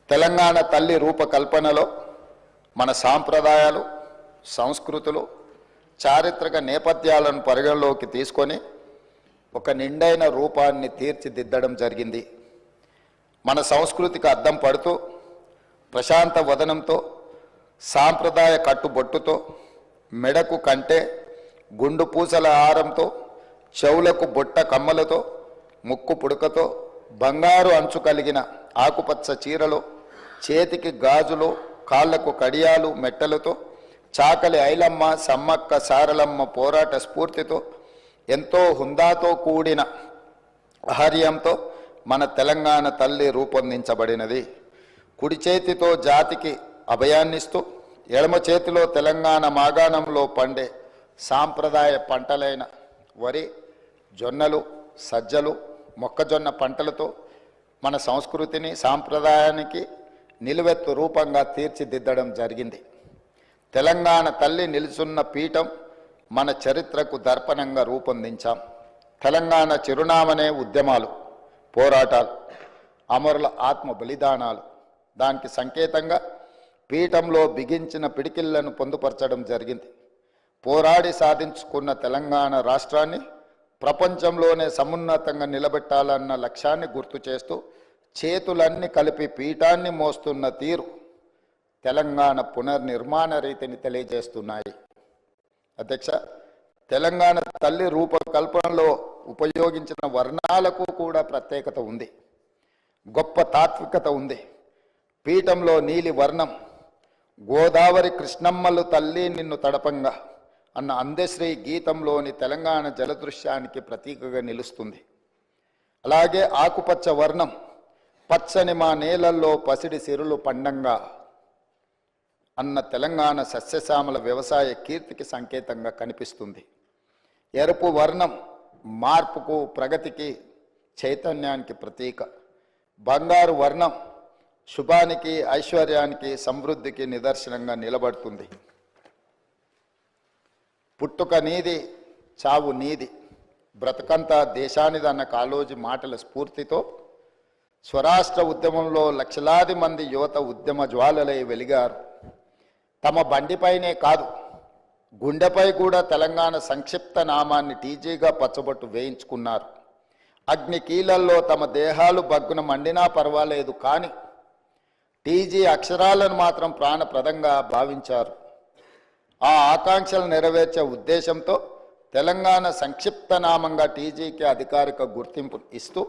తెలంగాణ తల్లి రూపకల్పనలో మన సాంప్రదాయాలు, సంస్కృతులు, చారిత్రక నేపథ్యాలను పరిగణలోకి తీసుకొని ఒక నిండైన రూపాన్ని తీర్చిదిద్దడం జరిగింది. మన సంస్కృతికి అద్దం పడుతూ ప్రశాంత వదనంతో, సాంప్రదాయ కట్టుబొట్టుతో, మెడకు కంటే, గుండు పూసల హారంతో, చెవులకు బొట్ట కమ్మలతో, ముక్కు పుడకతో, బంగారు అంచు కలిగిన ఆకుపచ్చ చీరలో, చేతికి గాజులు, కాళ్లకు కడియాలు మెట్టలతో, చాకలి ఐలమ్మ, సమ్మక్క సారలమ్మ పోరాట స్ఫూర్తితో, ఎంతో హుందాతో కూడిన ఆహార్యంతో మన తెలంగాణ తల్లి రూపొందించబడినది. కుడి చేతితో జాతికి అభయాన్నిస్తూ, ఎడమ చేతిలో తెలంగాణ మాగాణంలో పండే సాంప్రదాయ పంటలైన వరి, జొన్నలు, సజ్జలు, మొక్కజొన్న పంటలతో మన సంస్కృతిని, సాంప్రదాయానికి నిలువెత్తు రూపంగా తీర్చిదిద్దడం జరిగింది. తెలంగాణ తల్లి నిలుచున్న పీఠం మన చరిత్రకు దర్పణంగా రూపొందించాం. తెలంగాణ చిరునామనే ఉద్యమాలు, పోరాటాలు, అమరుల ఆత్మ బలిదానాలు. దానికి సంకేతంగా పీఠంలో బిగించిన పిడికిళ్లను పొందుపరచడం జరిగింది. పోరాడి సాధించుకున్న తెలంగాణ రాష్ట్రాన్ని ప్రపంచంలోనే సమున్నతంగా నిలబెట్టాలన్న లక్ష్యాన్ని గుర్తు చేస్తూ చేతులన్నీ కలిపి పీఠాన్ని మోస్తున్న తీరు తెలంగాణ పునర్నిర్మాణ రీతిని తెలియజేస్తున్నాయి. అధ్యక్ష, తెలంగాణ తల్లి రూపకల్పనలో ఉపయోగించిన వర్ణాలకు కూడా ప్రత్యేకత ఉంది, గొప్ప తాత్వికత ఉంది. పీఠంలో నీలి వర్ణం గోదావరి కృష్ణమ్మలు తల్లి నిన్ను తడపంగా అన్న అందశ్రీ గీతంలోని తెలంగాణ జలదృశ్యానికి ప్రతీకగా నిలుస్తుంది. అలాగే ఆకుపచ్చ వర్ణం పచ్చని మా నేలల్లో పసిడి సిరులు పండంగా అన్న తెలంగాణ సస్యశ్యామల వ్యవసాయ కీర్తికి సంకేతంగా కనిపిస్తుంది. ఎరుపు వర్ణం మార్పుకు, ప్రగతికి, చైతన్యానికి ప్రతీక. బంగారు వర్ణం శుభానికి, ఐశ్వర్యానికి, సమృద్ధికి నిదర్శనంగా నిలబడుతుంది. పుట్టుక నీది, చావు నీది, బ్రతకంతా దేశానిదన్న కాళోజీ మాటల స్ఫూర్తితో స్వరాష్ట్ర ఉద్యమంలో లక్షలాది మంది యువత ఉద్యమ జ్వాలలై వెలిగారు. తమ బండిపైనే కాదు, గుండెపై కూడా తెలంగాణ సంక్షిప్త నామాన్ని టీజీగా పచ్చబొట్టు వేయించుకున్నారు. అగ్ని కీలల్లో తమ దేహాలు బగ్గున మండినా పర్వాలేదు, కానీ టీజీ అక్షరాలను మాత్రం ప్రాణప్రదంగా భావించారు. ఆ ఆకాంక్షలు నెరవేర్చే ఉద్దేశంతో తెలంగాణ సంక్షిప్త నామంగా టీజీకి అధికారిక గుర్తింపు ఇస్తూ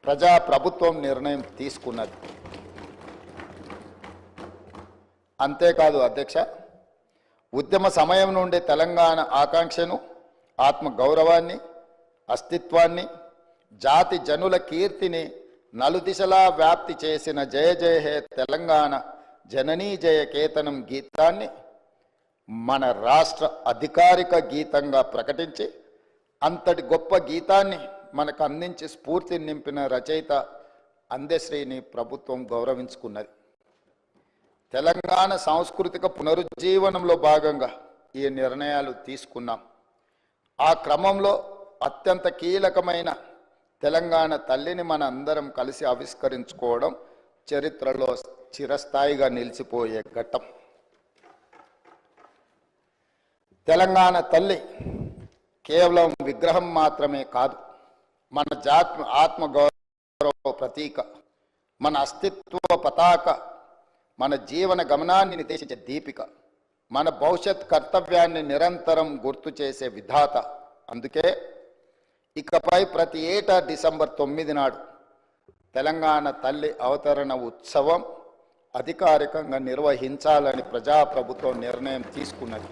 ప్రజాప్రభుత్వం నిర్ణయం తీసుకున్నది. అంతేకాదు అధ్యక్ష, ఉద్యమ సమయం నుండి తెలంగాణ ఆకాంక్షను, ఆత్మగౌరవాన్ని, అస్తిత్వాన్ని, జాతి జనుల కీర్తిని నలుదిశలా వ్యాప్తి చేసిన జయ జయ హే తెలంగాణ జననీ జయ కేతనం గీతాన్ని మన రాష్ట్ర అధికారిక గీతంగా ప్రకటించి, అంతటి గొప్ప గీతాన్ని మనకు అందించి స్ఫూర్తిని నింపిన రచయిత అందశ్రీని ప్రభుత్వం గౌరవించుకున్నది. తెలంగాణ సాంస్కృతిక పునరుజ్జీవనంలో భాగంగా ఈ నిర్ణయాలు తీసుకున్నాం. ఆ క్రమంలో అత్యంత కీలకమైన తెలంగాణ తల్లిని మన అందరం కలిసి ఆవిష్కరించుకోవడం చరిత్రలో చిరస్థాయిగా నిలిచిపోయే ఘట్టం. తెలంగాణ తల్లి కేవలం విగ్రహం మాత్రమే కాదు, మన జాతి ఆత్మగౌరవ ప్రతీక, మన అస్తిత్వ పతాక, మన జీవన గమనాన్ని నిర్దేశించే దీపిక, మన భవిష్యత్ కర్తవ్యాన్ని నిరంతరం గుర్తు చేసే విధాత. అందుకే ఇకపై ప్రతి ఏటా డిసెంబర్ 9 నాడు తెలంగాణ తల్లి అవతరణ ఉత్సవం అధికారికంగా నిర్వహించాలని ప్రజాప్రభుత్వం నిర్ణయం తీసుకున్నది.